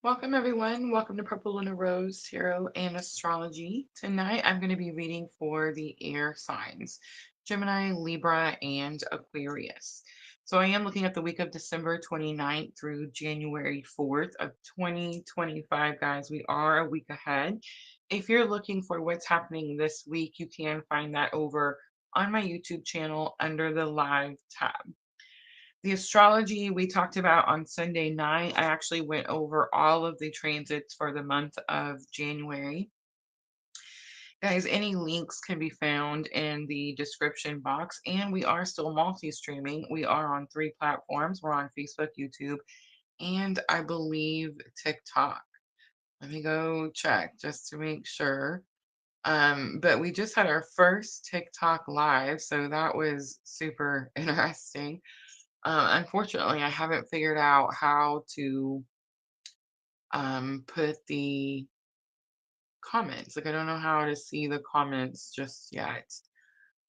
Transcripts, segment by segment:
Welcome, everyone. Welcome to Purple Luna Rose Tarot and Astrology. Tonight, I'm going to be reading for the air signs Gemini, Libra, and Aquarius. So, I am looking at the week of December 29th through January 4th of 2025, guys. We are a week ahead. If you're looking for what's happening this week, you can find that over on my YouTube channel under the live tab. The astrology we talked about on Sunday night, I actually went over all of the transits for the month of January. Guys, any links can be found in the description box, and we are still multi streaming. We are on three platforms. We're on Facebook, YouTube, and I believe TikTok. Let me go check just to make sure. But we just had our first TikTok live, so that was super interesting. Unfortunately, I haven't figured out how to put the comments. Like, I don't know how to see the comments just yet.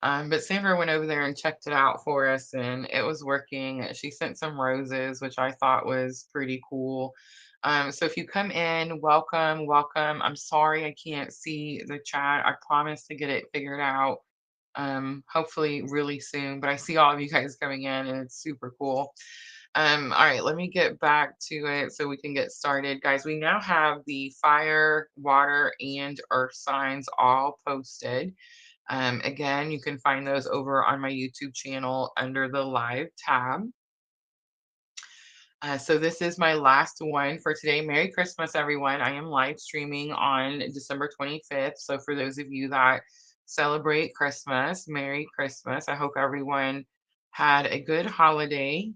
But Sandra went over there and checked it out for us, and it was working. She sent some roses, which I thought was pretty cool. So if you come in, welcome, welcome. I'm sorry I can't see the chat. I promise to get it figured out hopefully really soon. But I see all of you guys coming in, and it's super cool. All right, let me get back to it so we can get started. Guys, we now have the fire, water, and earth signs all posted. Again, you can find those over on my YouTube channel under the live tab. So this is my last one for today. Merry Christmas, everyone. I am live streaming on December 25th. So for those of you that celebrate Christmas, Merry Christmas. I hope everyone had a good holiday.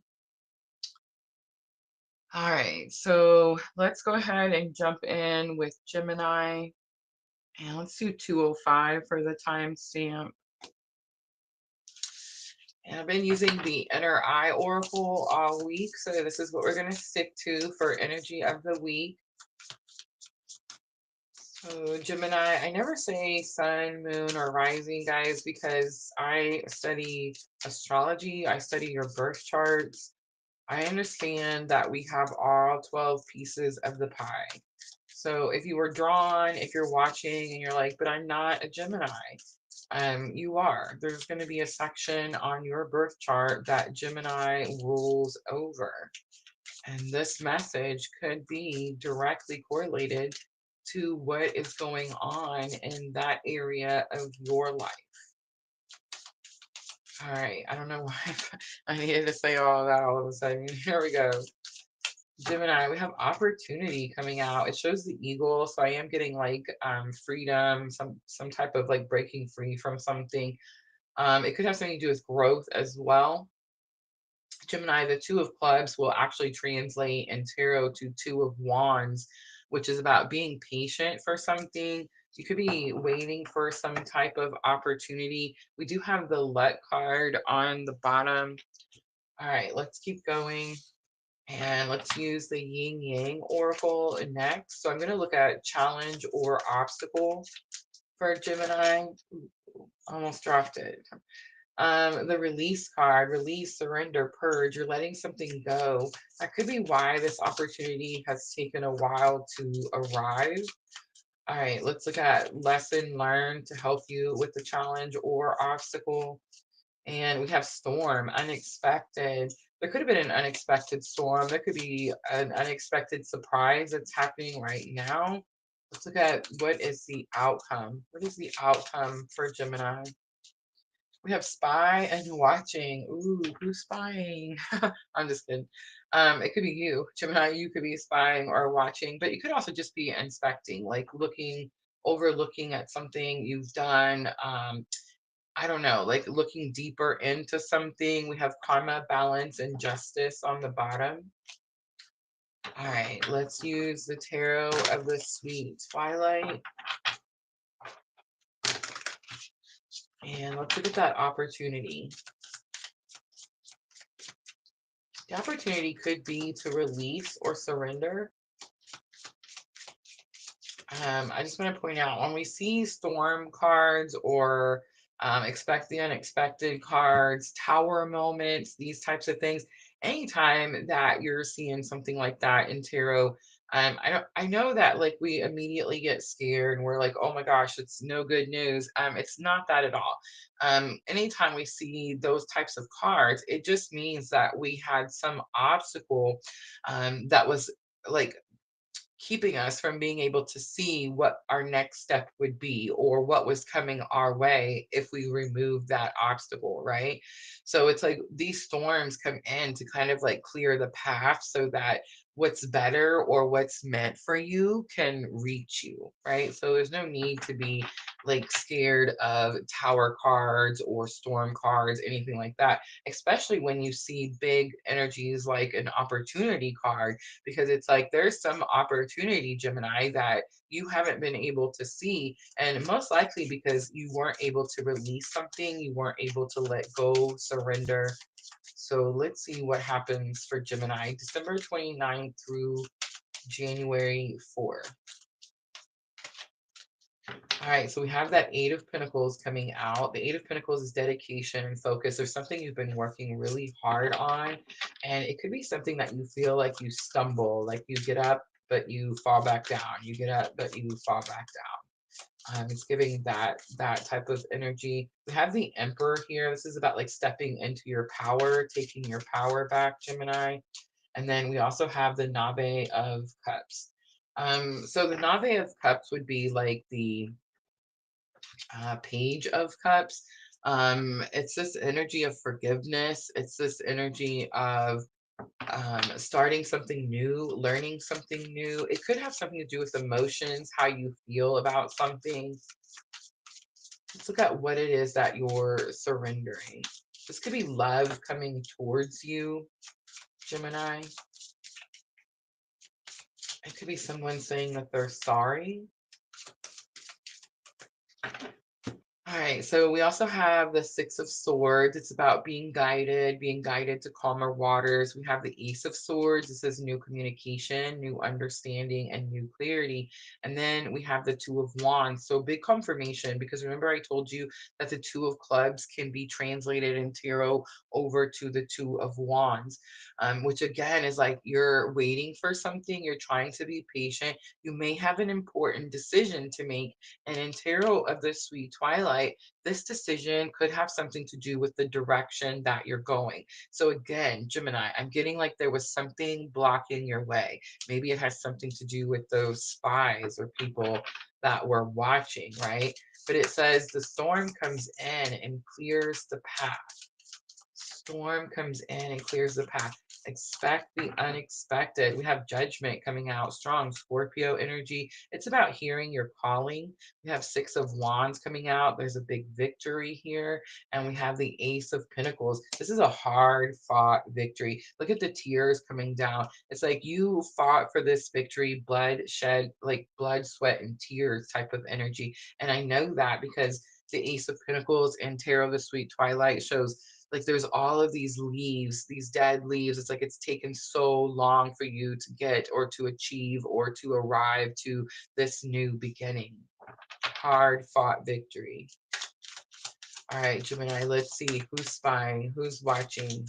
All right, so let's go ahead and jump in with Gemini. And let's do 205 for the timestamp. And I've been using the Inner Eye Oracle all week. So this is what we're going to stick to for energy of the week. So Gemini, I never say sun, moon, or rising, guys, because I study astrology. I study your birth charts. I understand that we have all 12 pieces of the pie. So if you were drawn, if you're watching and you're like, but I'm not a Gemini, you are. There's going to be a section on your birth chart that Gemini rules over. And this message could be directly correlated to what is going on in that area of your life. All right, I don't know why I needed to say all of that all of a sudden. Here we go. Gemini, we have opportunity coming out. It shows the eagle, so I am getting like freedom, some type of like breaking free from something. It could have something to do with growth as well. Gemini, the Two of Clubs will actually translate in tarot to Two of Wands, which is about being patient for something. You could be waiting for some type of opportunity. We do have the Let card on the bottom. All right, let's keep going. And let's use the Yin Yang Oracle next. So I'm going to look at challenge or obstacle for Gemini. Ooh, almost dropped it. The release card, release, surrender, purge. You're letting something go. That could be why this opportunity has taken a while to arrive. All right, let's look at lesson learned to help you with the challenge or obstacle. And we have storm, unexpected. There could have been an unexpected storm. There could be an unexpected surprise that's happening right now. Let's look at what is the outcome. What is the outcome for Gemini? We have spy and watching. Ooh, who's spying? I'm just kidding. It could be you, Gemini. You could be spying or watching, but you could also just be inspecting, like looking, overlooking at something you've done. I don't know, like looking deeper into something. We have karma, balance, and justice on the bottom. All right, let's use the tarot of the sweet twilight. And let's look at that opportunity. The opportunity could be to release or surrender. I just want to point out when we see storm cards or expect the unexpected cards, tower moments, these types of things, anytime that you're seeing something like that in tarot, I know that like we immediately get scared and we're like, oh my gosh, it's no good news. It's not that at all. Anytime we see those types of cards, it just means that we had some obstacle that was like keeping us from being able to see what our next step would be or what was coming our way if we remove that obstacle, right? So it's like these storms come in to kind of like clear the path so that what's better or what's meant for you can reach you, right? So there's no need to be like scared of tower cards or storm cards, anything like that, especially when you see big energies like an opportunity card, because it's like there's some opportunity, Gemini, that you haven't been able to see. And most likely because you weren't able to release something, you weren't able to let go, surrender. So let's see what happens for Gemini, December 29th through January 4th. All right, so we have that Eight of Pentacles coming out. The Eight of Pentacles is dedication and focus. There's something you've been working really hard on, and it could be something that you feel like you stumble, like you get up, but you fall back down. You get up, but you fall back down. It's giving that type of energy. We have the Emperor here. This is about like stepping into your power, taking your power back, Gemini. And then we also have the Nave of Cups. So the Nave of Cups would be like the Page of Cups. It's this energy of forgiveness. It's this energy of starting something new, learning something new. It could have something to do with emotions, how you feel about something. Let's look at what it is that you're surrendering. This could be love coming towards you, Gemini. It could be someone saying that they're sorry. All right, so we also have the Six of Swords. It's about being guided to calmer waters. We have the Ace of Swords. This is new communication, new understanding, and new clarity. And then we have the Two of Wands. So big confirmation, because remember I told you that the Two of Clubs can be translated in tarot over to the Two of Wands, which again is like you're waiting for something, you're trying to be patient. You may have an important decision to make, and in Tarot of the Sweet Twilight, this decision could have something to do with the direction that you're going. So again, Gemini, I'm getting like there was something blocking your way. Maybe it has something to do with those spies or people that were watching, right? But it says the storm comes in and clears the path. Storm comes in and clears the path. Expect the unexpected. We have Judgment coming out strong. Scorpio energy. It's about hearing your calling. We have Six of Wands coming out. There's a big victory here. And we have the Ace of Pentacles. This is a hard fought victory. Look at the tears coming down. It's like you fought for this victory, blood shed, like blood, sweat, and tears type of energy. And I know that because the Ace of Pentacles in Tarot of the Sweet Twilight shows like there's all of these leaves, these dead leaves. It's like it's taken so long for you to get or to achieve or to arrive to this new beginning. Hard fought victory. All right, Gemini, let's see who's spying, who's watching.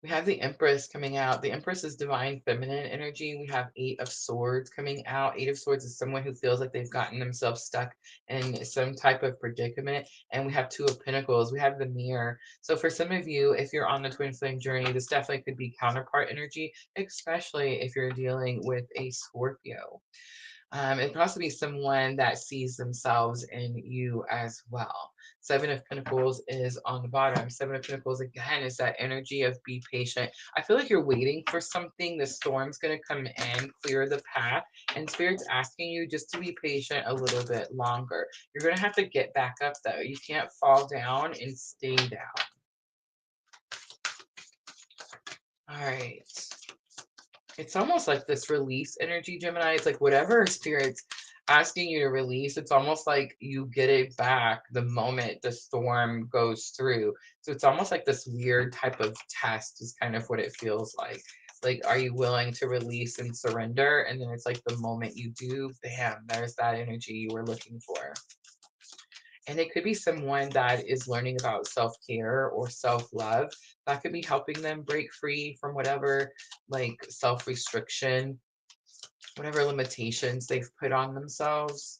We have the Empress coming out. The Empress is divine feminine energy. We have Eight of Swords coming out. Eight of Swords is someone who feels like they've gotten themselves stuck in some type of predicament. And we have Two of Pentacles. We have the Mirror. So for some of you, if you're on the twin flame journey, this definitely could be counterpart energy, especially if you're dealing with a Scorpio. It could also be someone that sees themselves in you as well. Seven of Pentacles is on the bottom. Seven of Pentacles, again, is that energy of be patient. I feel like you're waiting for something. The storm's going to come in, clear the path, and Spirit's asking you just to be patient a little bit longer. You're going to have to get back up, though. You can't fall down and stay down. All right. It's almost like this release energy, Gemini. It's like whatever Spirit's asking you to release, it's almost like you get it back the moment the storm goes through. So it's almost like this weird type of test is kind of what it feels like. Like, are you willing to release and surrender? And then it's like the moment you do, bam, there's that energy you were looking for. And it could be someone that is learning about self-care or self-love that could be helping them break free from whatever like self-restriction, whatever limitations they've put on themselves.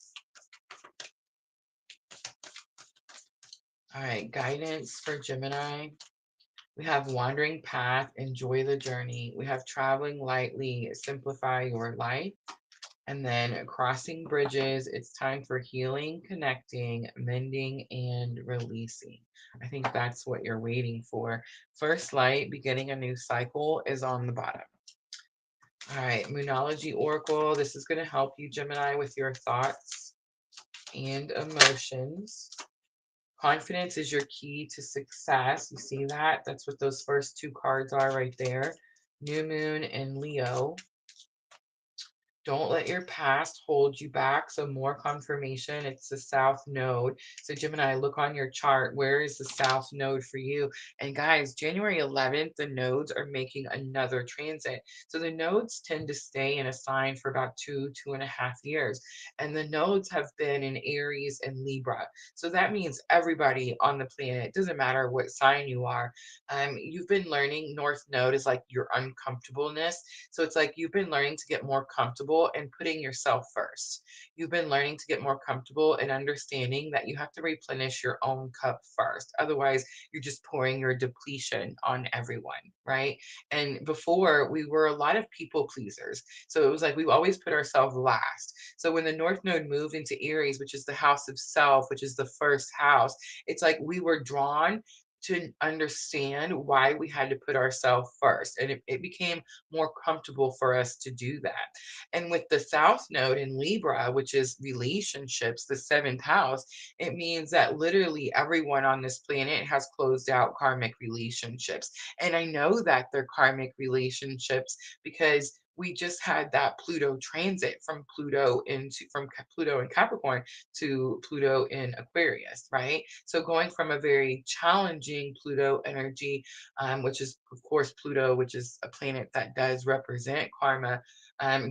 All right, guidance for Gemini. We have wandering path, enjoy the journey. We have traveling lightly, simplify your life. And then crossing bridges, it's time for healing, connecting, mending, and releasing. I think that's what you're waiting for. First light, beginning a new cycle, is on the bottom. All right, Moonology Oracle. This is going to help you, Gemini, with your thoughts and emotions. Confidence is your key to success. You see that? That's what those first two cards are right there. New Moon and Leo. Don't let your past hold you back. So more confirmation. It's the South Node. So Gemini, look on your chart. Where is the South Node for you? And guys, January 11th, the nodes are making another transit. So the nodes tend to stay in a sign for about 2.5 years. And the nodes have been in Aries and Libra. So that means everybody on the planet, it doesn't matter what sign you are. You've been learning North Node is like your uncomfortableness. So it's like you've been learning to get more comfortable and putting yourself first. You've been learning to get more comfortable and understanding that you have to replenish your own cup first. Otherwise, you're just pouring your depletion on everyone, right? And before, we were a lot of people pleasers. So it was like we always put ourselves last. So when the North Node moved into Aries, which is the house of self, which is the first house, it's like we were drawn to understand why we had to put ourselves first. And it became more comfortable for us to do that. And with the South Node in Libra, which is relationships, the seventh house, it means that literally everyone on this planet has closed out karmic relationships. And I know that they're karmic relationships because we just had that Pluto transit from Pluto in Capricorn to Pluto in Aquarius, right? So going from a very challenging Pluto energy, which is, of course, Pluto, which is a planet that does represent karma,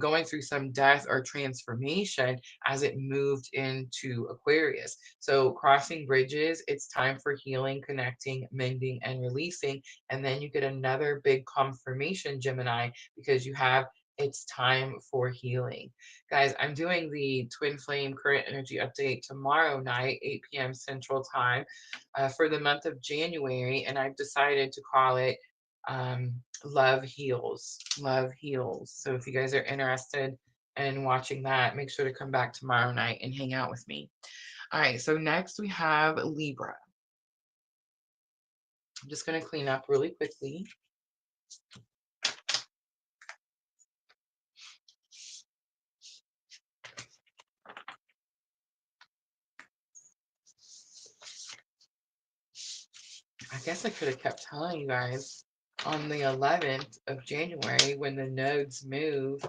going through some death or transformation as it moved into Aquarius. So, crossing bridges, it's time for healing, connecting, mending, and releasing. And then you get another big confirmation, Gemini, because you have it's time for healing. Guys, I'm doing the Twin Flame Current Energy Update tomorrow night, 8 p.m. Central Time, for the month of January, and I've decided to call it Love Heals. Love Heals. So if you guys are interested in watching that, make sure to come back tomorrow night and hang out with me. All right, so next we have Libra. I'm just going to clean up really quickly. I guess I could have kept telling you guys on the 11th of January when the nodes move.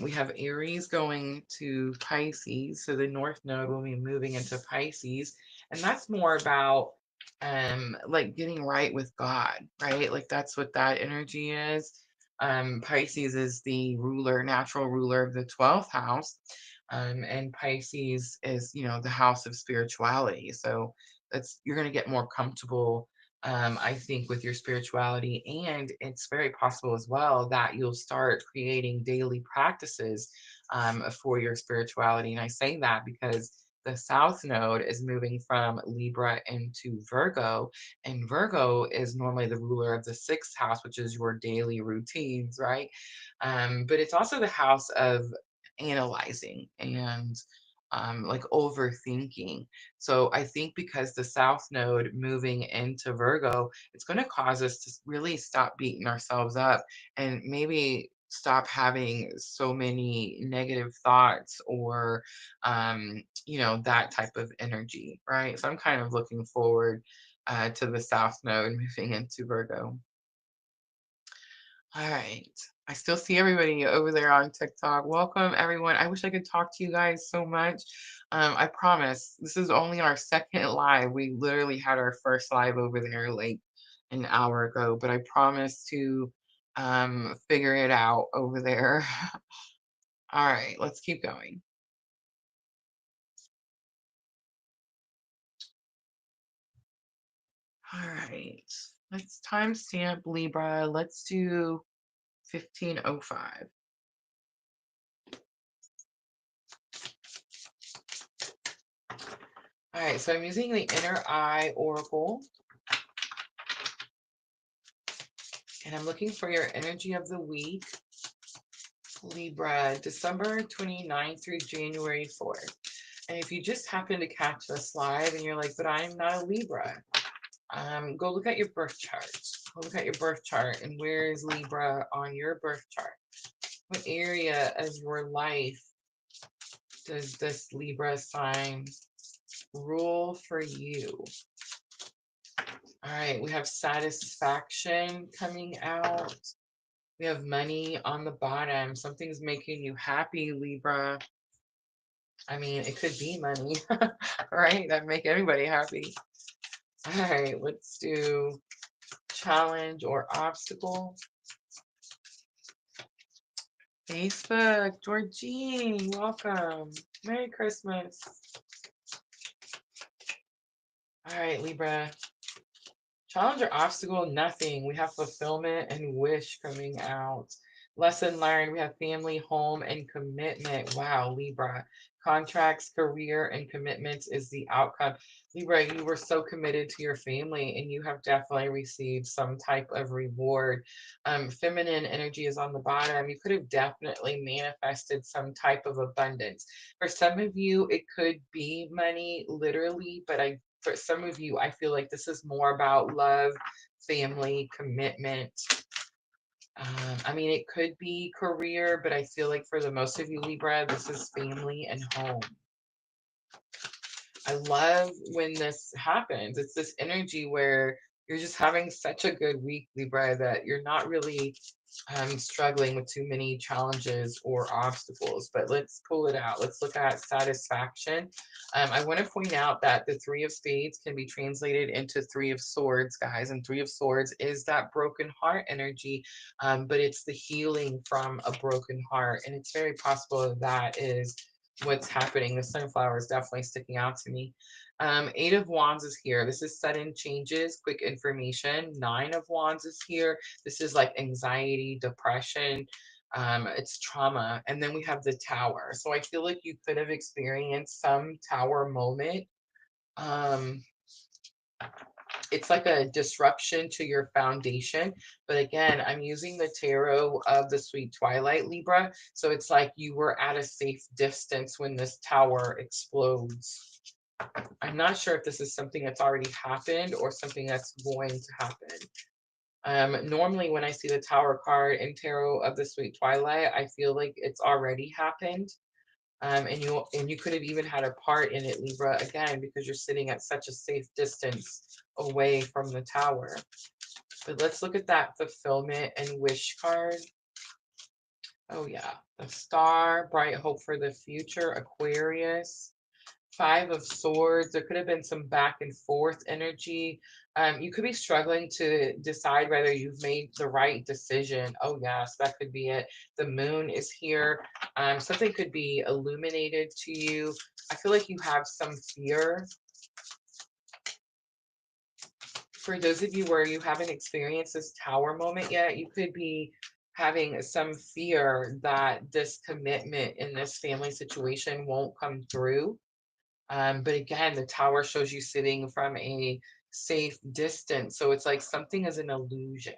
We have Aries going to Pisces, so the North Node will be moving into Pisces, and that's more about like getting right with God, right? Like that's what that energy is. Pisces is the ruler, natural ruler of the 12th house, and Pisces is, the house of spirituality. So that's you're going to get more comfortable, I think, with your spirituality. And it's very possible as well that you'll start creating daily practices for your spirituality. And I say that because the South Node is moving from Libra into Virgo, and Virgo is normally the ruler of the sixth house, which is your daily routines, right? But it's also the house of analyzing and like overthinking. So I think because the South Node moving into Virgo, it's going to cause us to really stop beating ourselves up and maybe stop having so many negative thoughts or that type of energy, right? So I'm kind of looking forward to the South Node moving into Virgo. All right. I still see everybody over there on TikTok. Welcome, everyone. I wish I could talk to you guys so much. I promise this is only our second live. We literally had our first live over there like an hour ago, but I promise to figure it out over there. All right, let's keep going. All right. Let's timestamp Libra. Let's do 1505. All right, so I'm using the Inner Eye Oracle, and I'm looking for your energy of the week, Libra, December 29th through January 4th. And if you just happen to catch this live and you're like, but I'm not a Libra, go look at your birth chart. Go look at your birth chart, and where is Libra on your birth chart? What area of your life does this Libra sign rule for you? All right, we have satisfaction coming out. We have money on the bottom. Something's making you happy, Libra. I mean, it could be money, right? That'd make everybody happy. All right, let's do challenge or obstacle. Facebook, Georgine, welcome. Merry Christmas. All right, Libra. Challenge or obstacle, nothing. We have fulfillment and wish coming out. Lesson learned, we have family, home, and commitment. Wow, Libra. Contracts, career, and commitments is the outcome. Libra, you were so committed to your family and you have definitely received some type of reward. Feminine energy is on the bottom. You could have definitely manifested some type of abundance. For some of you, it could be money, literally, but for some of you, I feel like this is more about love, family, commitment. I mean, it could be career, but I feel like for the most of you, Libra, this is family and home. I love when this happens. It's this energy where you're just having such a good week, Libra, that you're not really struggling with too many challenges or obstacles. But let's pull it out. Let's look at satisfaction. I want to point out that the Three of Spades can be translated into Three of Swords, guys. And Three of Swords is that broken heart energy, but it's the healing from a broken heart. And it's very possible that is what's happening. The sunflower is definitely sticking out to me. Eight of Wands is here. This is sudden changes, quick information. Nine of Wands is here. This is like anxiety, depression. It's trauma. And then we have the Tower. So I feel like you could have experienced some Tower moment. Um, it's like a disruption to your foundation. But again, I'm using the tarot of the sweet twilight, Libra. So it's like you were at a safe distance when this tower explodes. I'm not sure if this is something that's already happened or something that's going to happen. Normally when I see the tower card in tarot of the sweet twilight, I feel like it's already happened. And you could have even had a part in it, Libra, again, because you're sitting at such a safe distance away from the tower. But let's look at that fulfillment and wish card. Oh yeah, the Star, bright hope for the future, Aquarius. Five of Swords. There could have been some back and forth energy. You could be struggling to decide whether you've made the right decision. Oh, yes, that could be it. The Moon is here. Something could be illuminated to you. I feel like you have some fear. For those of you where you haven't experienced this tower moment yet, you could be having some fear that this commitment in this family situation won't come through. But again, the tower shows you sitting from a safe distance. So it's like something is an illusion.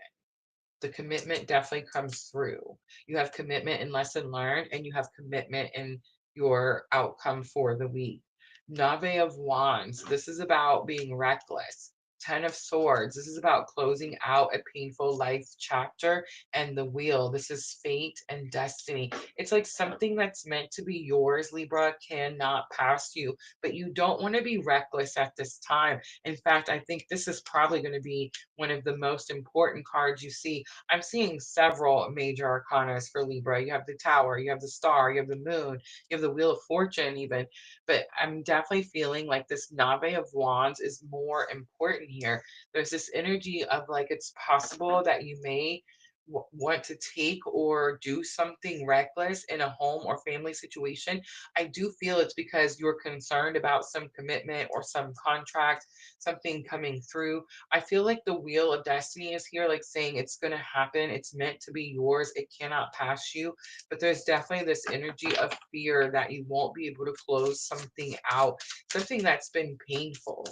The commitment definitely comes through. You have commitment in lesson learned, and you have commitment in your outcome for the week. Nave of Wands. This is about being reckless. Ten of Swords. This is about closing out a painful life chapter. And the Wheel. This is fate and destiny. It's like something that's meant to be yours, Libra, cannot pass you. But you don't want to be reckless at this time. In fact, I think this is probably going to be one of the most important cards you see. I'm seeing several major arcanas for Libra. You have the Tower, you have the Star, you have the Moon, you have the Wheel of Fortune even. But I'm definitely feeling like this Nave of Wands is more important here. There's this energy of like it's possible that you may want to take or do something reckless in a home or family situation, I do feel it's because you're concerned about some commitment or some contract, something coming through. I feel like the wheel of destiny is here, like saying it's going to happen. It's meant to be yours. It cannot pass you. But there's definitely this energy of fear that you won't be able to close something out, something that's been painful.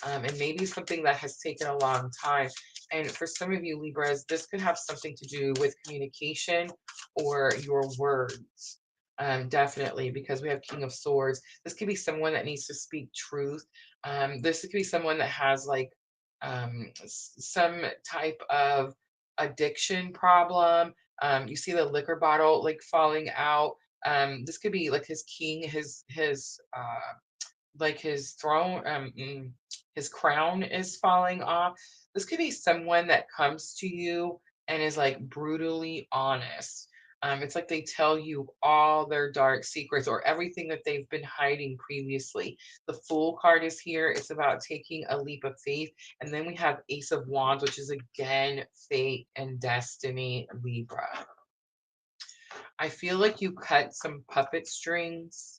And maybe something that has taken a long time. And for some of you Libras, this could have something to do with communication or your words. Definitely, because we have King of Swords. This could be someone that needs to speak truth. This could be someone that has like some type of addiction problem. You see the liquor bottle like falling out. This could be like his king, his like his throne, his crown is falling off. This could be someone that comes to you and is like brutally honest. It's like they tell you all their dark secrets or everything that they've been hiding previously. The Fool card is here. It's about taking a leap of faith. And then we have Ace of Wands, which is again fate and destiny, Libra. I feel like you cut some puppet strings.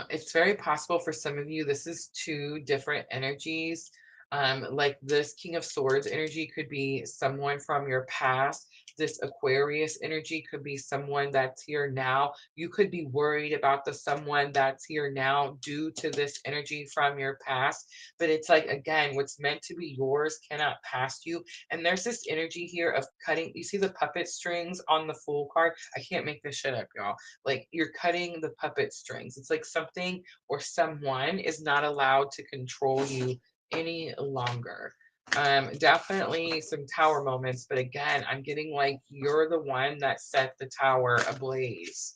It's very possible for some of you, this is two different energies. Like this King of Swords energy could be someone from your past. This Aquarius energy could be someone that's here now. You could be worried about the someone that's here now due to this energy from your past. But it's like, again, what's meant to be yours cannot pass you. And there's this energy here of cutting. You see the puppet strings on the Fool card? I can't make this shit up, y'all. Like you're cutting the puppet strings. It's like something or someone is not allowed to control you any longer. Definitely some tower moments, but again, I'm getting like you're the one that set the tower ablaze.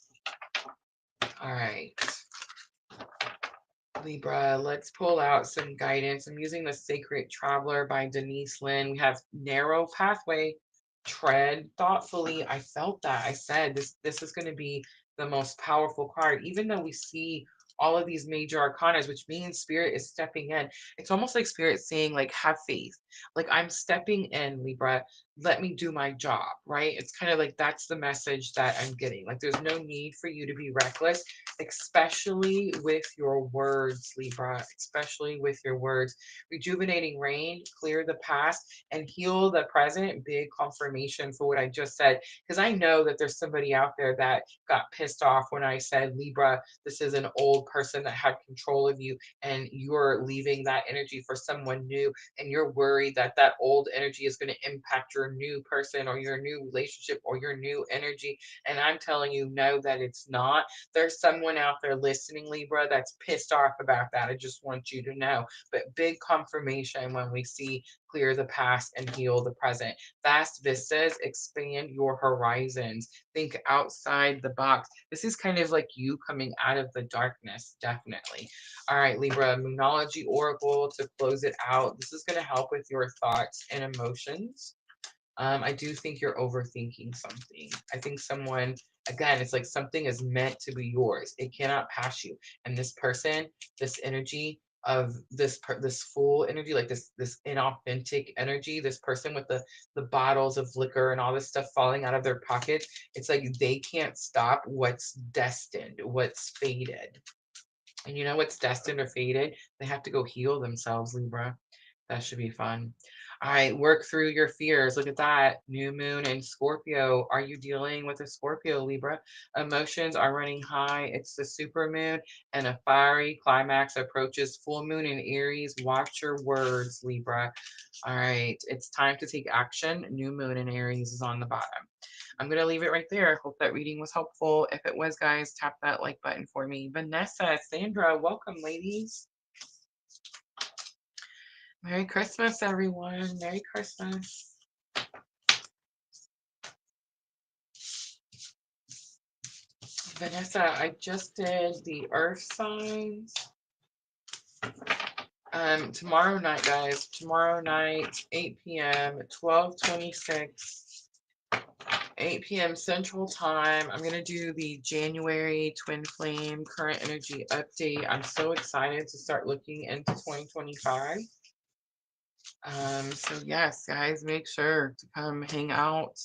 All right. Libra, let's pull out some guidance. I'm using the Sacred Traveler by Denise Lynn. We have narrow pathway, tread thoughtfully. I felt that. I said this is going to be the most powerful card, even though we see all of these major arcanas, which means spirit is stepping in. It's almost like spirit saying, like, have faith. Like, I'm stepping in, Libra. Let me do my job, right? It's kind of like that's the message that I'm getting. Like, there's no need for you to be reckless, especially with your words, Libra, especially with your words. Rejuvenating rain, clear the past, and heal the present. Big confirmation for what I just said, because I know that there's somebody out there that got pissed off when I said, Libra, this is an old person that had control of you, and you're leaving that energy for someone new, and you're worried that that old energy is going to impact your new person or your new relationship or your new energy. And I'm telling you, no, that it's not. There's someone out there listening, Libra, that's pissed off about that. I just want you to know. But big confirmation when we see clear the past and heal the present. Vast vistas, expand your horizons. Think outside the box. This is kind of like you coming out of the darkness, definitely. All right, Libra, Moonology Oracle to close it out. This is going to help with your thoughts and emotions. I do think you're overthinking something. I think someone, again, it's like something is meant to be yours. It cannot pass you. And this person, this energy of this Fool energy, like this inauthentic energy, this person with the bottles of liquor and all this stuff falling out of their pockets, it's like they can't stop what's destined, what's fated. And you know what's destined or fated? They have to go heal themselves, Libra. That should be fun. All right, work through your fears. Look at that. New moon in Scorpio. Are you dealing with a Scorpio, Libra? Emotions are running high. It's the super moon and a fiery climax approaches. Full moon in Aries. Watch your words, Libra. All right, it's time to take action. New moon in Aries is on the bottom. I'm going to leave it right there. Hope that reading was helpful. If it was, guys, tap that like button for me. Vanessa, Sandra, welcome, ladies. Merry Christmas, everyone. Merry Christmas. Vanessa, I just did the earth signs. Tomorrow night, guys. Tomorrow night, 8 p.m., 12/26, 8 p.m. Central Time. I'm going to do the January Twin Flame Current Energy Update. I'm so excited to start looking into 2025. So yes, guys, make sure to come hang out.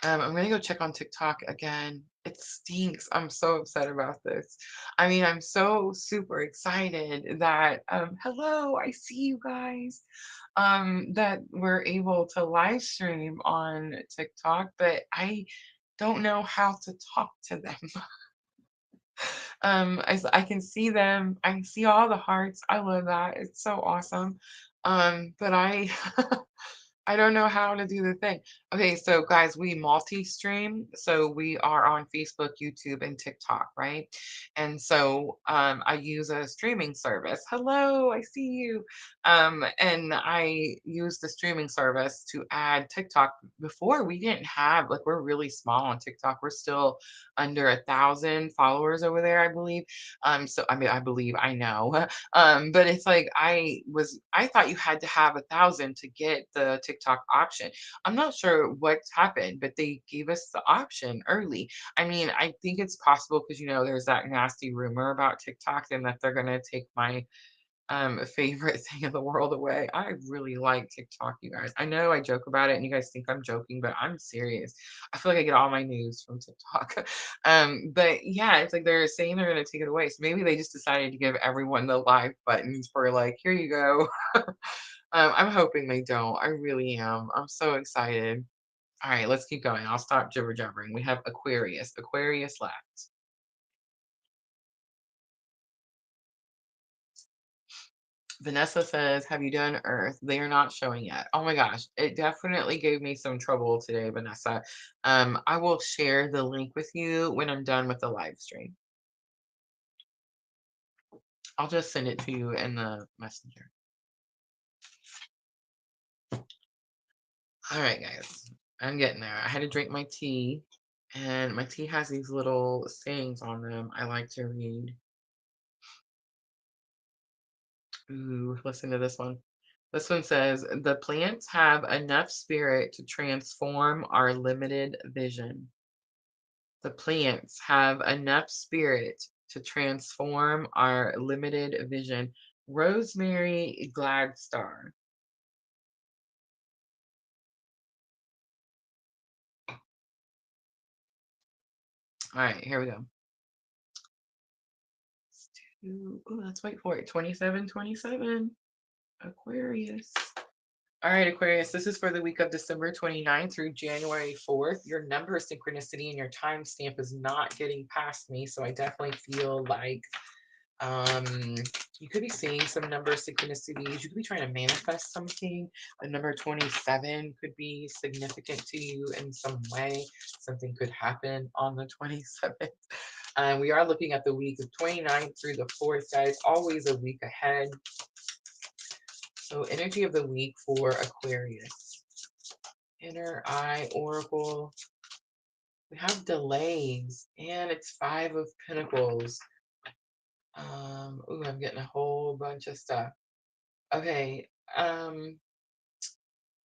I'm gonna go check on TikTok again. It stinks. I'm so upset about this. I mean, I'm so super excited that hello, I see you guys. That we're able to live stream on TikTok, but I don't know how to talk to them. I can see them. I can see all the hearts. I love that. It's so awesome. But I I don't know how to do the thing. Okay, so guys, we multi-stream. So we are on Facebook, YouTube, and TikTok, right? And so I use a streaming service. Hello, I see you. And I use the streaming service to add TikTok. Before we didn't have, like, we're really small on TikTok. We're still under 1,000 followers over there, I believe. So I mean, I believe, I know. But it's like I thought you had to have 1,000 to get the TikTok option. I'm not sure what's happened, but they gave us the option early. I mean, I think it's possible because there's that nasty rumor about TikTok and that they're gonna take my favorite thing in the world away. I really like TikTok, you guys. I know I joke about it and you guys think I'm joking, but I'm serious. I feel like I get all my news from TikTok. But yeah, it's like they're saying they're gonna take it away. So maybe they just decided to give everyone the live buttons for like, here you go. I'm hoping they don't. I really am. I'm so excited. All right, let's keep going. I'll stop jibber jabbering. We have Aquarius. Aquarius left. Vanessa says, "Have you done Earth? They are not showing yet." Oh my gosh, it definitely gave me some trouble today, Vanessa. I will share the link with you when I'm done with the live stream. I'll just send it to you in the messenger. All right, guys, I'm getting there. I had to drink my tea, and my tea has these little sayings on them I like to read. Ooh, listen to this one. This one says, "The plants have enough spirit to transform our limited vision." The plants have enough spirit to transform our limited vision. Rosemary Gladstar. All right, here we go. Let's wait for it. 2727. Aquarius. All right, Aquarius, this is for the week of December 29th through January 4th. Your number synchronicity and your timestamp is not getting past me, so I definitely feel like Um, you could be seeing some number synchronicities. You could be trying to manifest something. A number 27 could be significant to you in some way. Something could happen on the 27th. We are looking at the week of 29th through the 4th, guys. Always a week ahead. So, energy of the week for Aquarius. Inner Eye Oracle. We have delays, and it's Five of Pentacles. I'm getting a whole bunch of stuff. Okay. Um,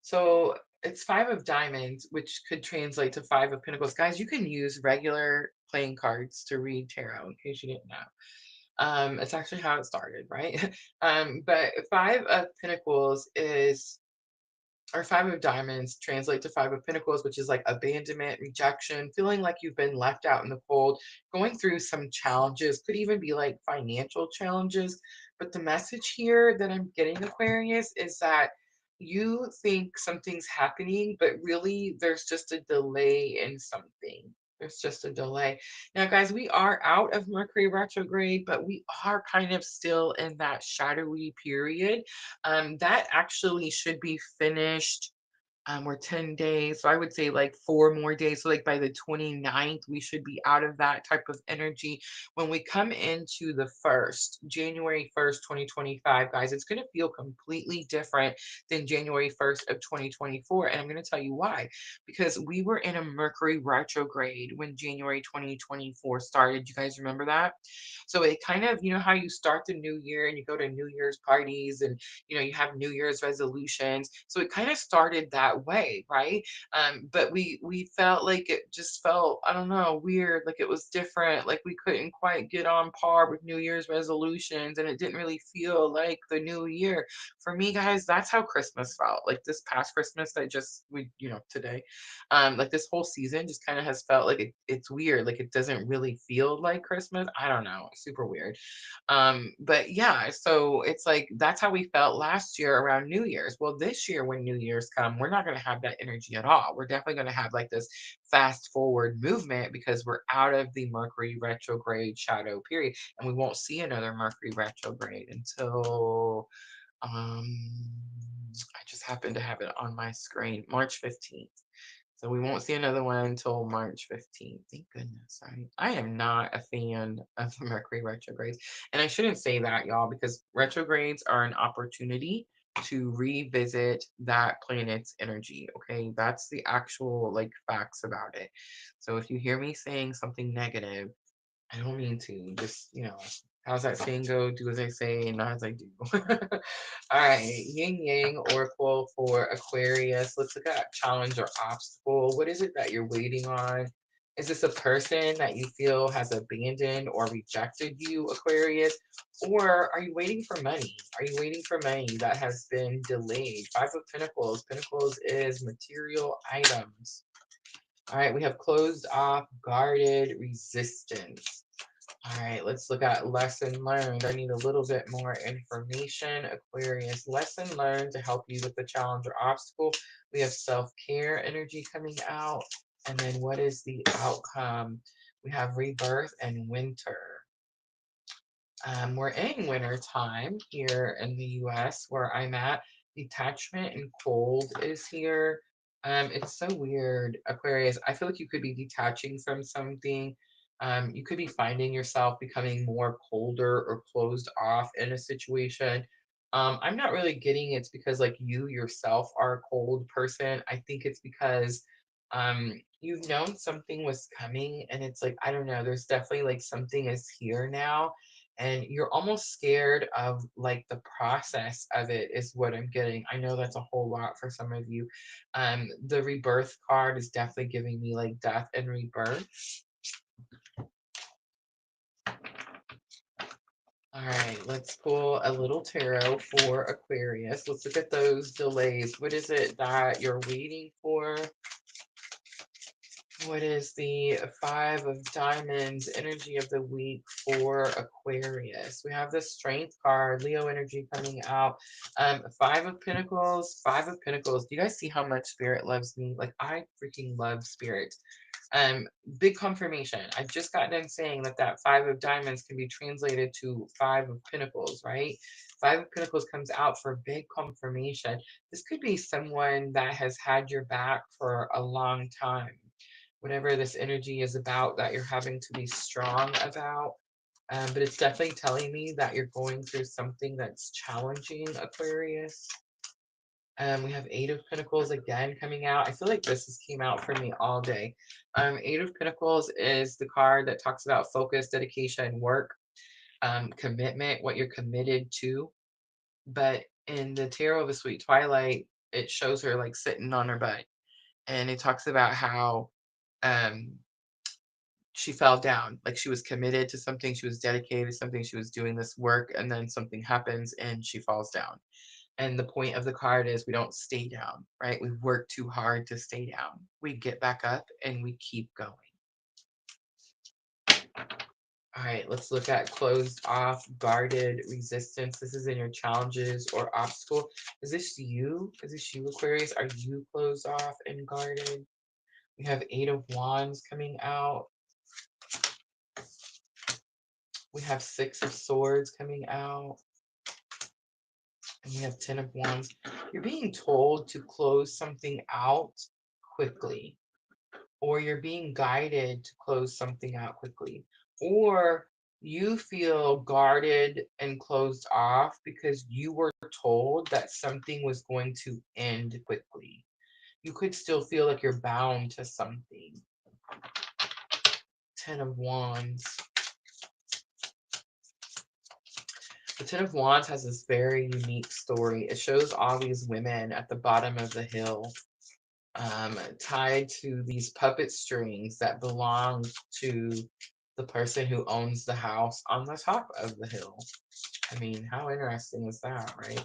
so it's Five of Diamonds, which could translate to Five of Pentacles. Guys, you can use regular playing cards to read tarot, in case you didn't know. It's actually how it started, right? But Five of Pentacles is or Five of Diamonds translate to Five of Pentacles, which is like abandonment, rejection, feeling like you've been left out in the cold, going through some challenges, could even be like financial challenges. But the message here that I'm getting, Aquarius, is that you think something's happening, but really there's just a delay in something. There's just a delay. Now, guys, we are out of Mercury retrograde, but we are kind of still in that shadowy period that actually should be finished. We're 10 days. So I would say like 4 more days. So like by the 29th, we should be out of that type of energy. When we come into the January 1st, 2025, guys, it's going to feel completely different than January 1st of 2024. And I'm going to tell you why. Because we were in a Mercury retrograde when January 2024 started. You guys remember that? So it kind of, how you start the new year and you go to New Year's parties and you have New Year's resolutions. So it kind of started that that way, right? But we felt like it just felt, I don't know, weird, like it was different, like we couldn't quite get on par with New Year's resolutions, and it didn't really feel like the new year. For me, guys, that's how Christmas felt. Like this past Christmas that just we, today, like this whole season just kind of has felt like it's weird. Like it doesn't really feel like Christmas. I don't know, super weird. But yeah, so it's like that's how we felt last year around New Year's. Well, this year when New Year's come, we're not going to have that energy at all. We're definitely going to have like this fast forward movement because we're out of the Mercury retrograde shadow period, and we won't see another Mercury retrograde until I just happen to have it on my screen, March 15th. So we won't see another one until March 15th. Thank goodness. I am not a fan of Mercury retrogrades. And I shouldn't say that, y'all, because retrogrades are an opportunity to revisit that planet's energy. Okay. That's the actual like facts about it. So if you hear me saying something negative, I don't mean to. Just, how's that saying go? Do as I say and not as I do. All right. Yin Yang Oracle for Aquarius. Let's look at challenge or obstacle. What is it that you're waiting on? Is this a person that you feel has abandoned or rejected you, Aquarius? Or are you waiting for money? Are you waiting for money that has been delayed? Five of Pentacles. Pentacles is material items. All right, we have closed off, guarded, resistance. All right, let's look at lesson learned. I need a little bit more information. Aquarius, lesson learned to help you with the challenge or obstacle. We have self-care energy coming out. And then what is the outcome? We have rebirth and winter. We're in winter time here in the US where I'm at. Detachment and cold is here. It's so weird, Aquarius. I feel like you could be detaching from something. You could be finding yourself becoming more colder or closed off in a situation. I'm not really getting it's because like you yourself are a cold person. I think it's because you've known something was coming and it's like, I don't know, there's definitely like something is here now and you're almost scared of like the process of it is what I'm getting. I know that's a whole lot for some of you. The rebirth card is definitely giving me like death and rebirth. All right, let's pull a little tarot for Aquarius. Let's look at those delays. What is it that you're waiting for? What is the Five of Diamonds energy of the week for Aquarius? We have the Strength card, Leo energy coming out. Five of Pentacles, Five of Pentacles. Do you guys see how much Spirit loves me? Like, I freaking love Spirit. Big confirmation. I just got done saying that Five of Diamonds can be translated to Five of Pentacles, right? Five of Pentacles comes out for big confirmation. This could be someone that has had your back for a long time. Whatever this energy is about that you're having to be strong about. But it's definitely telling me that you're going through something that's challenging, Aquarius. We have Eight of Pentacles again coming out. I feel like this has came out for me all day. Eight of Pentacles is the card that talks about focus, dedication, work, commitment, what you're committed to. But in the Tarot of the Sweet Twilight, it shows her like sitting on her butt. And it talks about how um, she fell down. Like she was committed to something, she was dedicated to something, she was doing this work, and then something happens and she falls down. And the point of the card is we don't stay down, right? We work too hard to stay down. We get back up and we keep going. All right, let's look at closed off, guarded, resistance. This is in your challenges or obstacle. Is this you? Is this you, Aquarius? Are you closed off and guarded? We have Eight of Wands coming out. We have Six of Swords coming out. And we have Ten of Wands. You're being told to close something out quickly, or you're being guided to close something out quickly, or you feel guarded and closed off because you were told that something was going to end quickly. You could still feel like you're bound to something. Ten of Wands. The Ten of Wands has this very unique story. It shows all these women at the bottom of the hill. tied to these puppet strings that belong to the person who owns the house on the top of the hill. I mean, how interesting is that, right?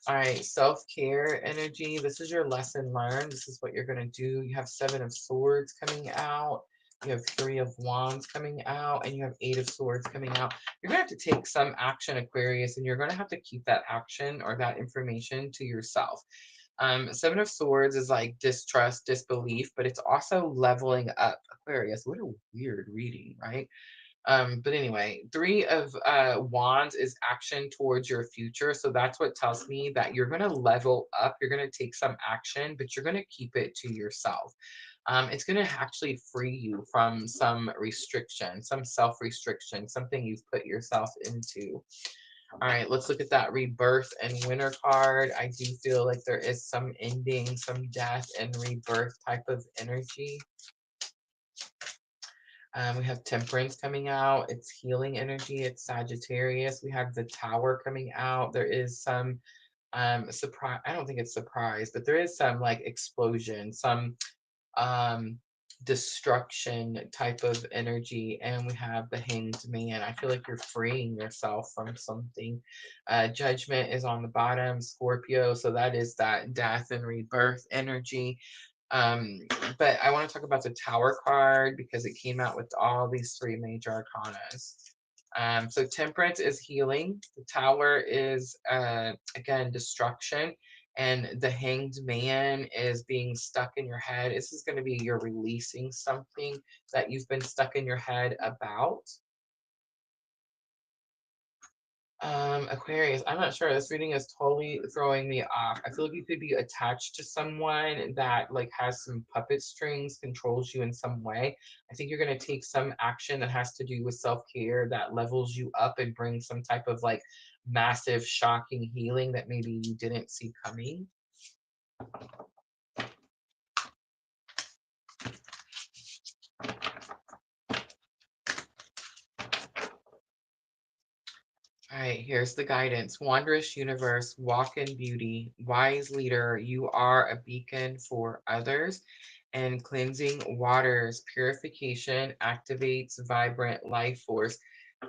All right, self-care energy. This is your lesson learned. This is what you're going to do. You have Seven of Swords coming out. You have Three of Wands coming out, and you have Eight of Swords coming out. You're going to have to take some action, Aquarius, and you're going to have to keep that action or that information to yourself. Seven of Swords is like distrust, disbelief, but it's also leveling up, Aquarius. What a weird reading, right? But anyway, Three of Wands is action towards your future. So that's what tells me that you're going to level up. You're going to take some action, but you're going to keep it to yourself. It's going to actually free you from some restriction, some self restriction, something you've put yourself into. All right, let's look at that rebirth and winter card. I do feel like there is some ending, some death and rebirth type of energy. We have Temperance coming out. It's healing energy. It's Sagittarius. We have the Tower coming out. There is some surprise. I don't think it's surprise, but there is some like explosion, some um destruction type of energy. And we have the Hanged Man. I feel like you're freeing yourself from something. Judgment is on the bottom, Scorpio. So that is that death and rebirth energy. Um, but I want to talk about the Tower card because it came out with all these three major arcanas. So Temperance is healing. The Tower is, again, destruction. And the Hanged Man is being stuck in your head. This is going to be you're releasing something that you've been stuck in your head about. Aquarius, I'm not sure. This reading is totally throwing me off. I feel like you could be attached to someone that like has some puppet strings, controls you in some way. I think you're gonna take some action that has to do with self-care that levels you up and brings some type of like massive, shocking healing that maybe you didn't see coming. All right, here's the guidance. Wondrous universe, walk in beauty, wise leader, you are a beacon for others, and cleansing waters, purification activates vibrant life force.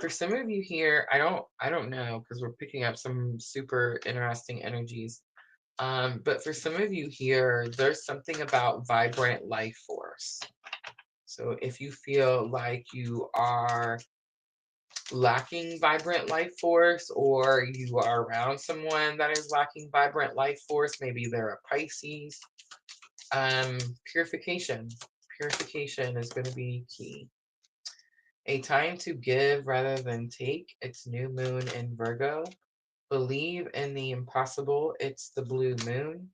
For some of you here, I don't know because we're picking up some super interesting energies. But for some of you here, there's something about vibrant life force. So if you feel like you are lacking vibrant life force or you are around someone that is lacking vibrant life force, maybe they're a Pisces, um purification purification is going to be key. A time to give rather than take. It's new moon in Virgo. Believe in the impossible. It's the blue moon.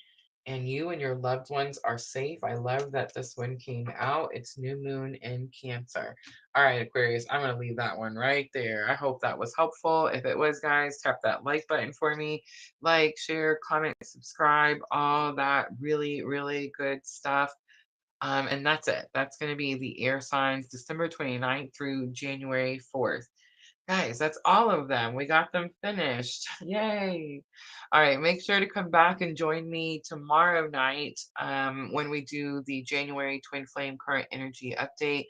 And you and your loved ones are safe. I love that this one came out. It's new moon in Cancer. All right, Aquarius, I'm going to leave that one right there. I hope that was helpful. If it was, guys, tap that like button for me. Like, share, comment, subscribe, all that really, really good stuff. And that's it. That's going to be the air signs December 29th through January 4th. Guys, that's all of them. We got them finished. Yay. All right, make sure to come back and join me tomorrow night when we do the January Twin Flame Current Energy Update.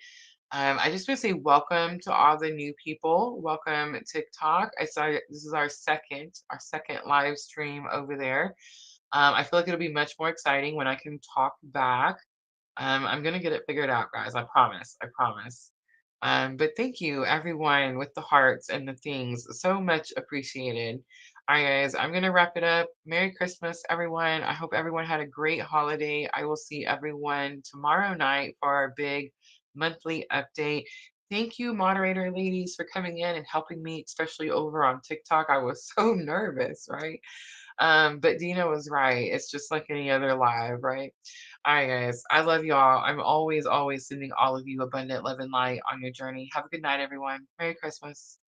I just want to say welcome to all the new people. Welcome TikTok. I saw this is our second live stream over there. I feel like it'll be much more exciting when I can talk back. I'm gonna get it figured out, guys. I promise. I promise. But thank you, everyone, with the hearts and the things. So much appreciated. All right, guys, I'm gonna wrap it up. Merry Christmas, everyone. I hope everyone had a great holiday. I will see everyone tomorrow night for our big monthly update. Thank you, moderator ladies, for coming in and helping me, especially over on TikTok. I was so nervous, right? But Dina was right. It's just like any other live, right? All right, guys. I love y'all. I'm always, always sending all of you abundant love and light on your journey. Have a good night, everyone. Merry Christmas.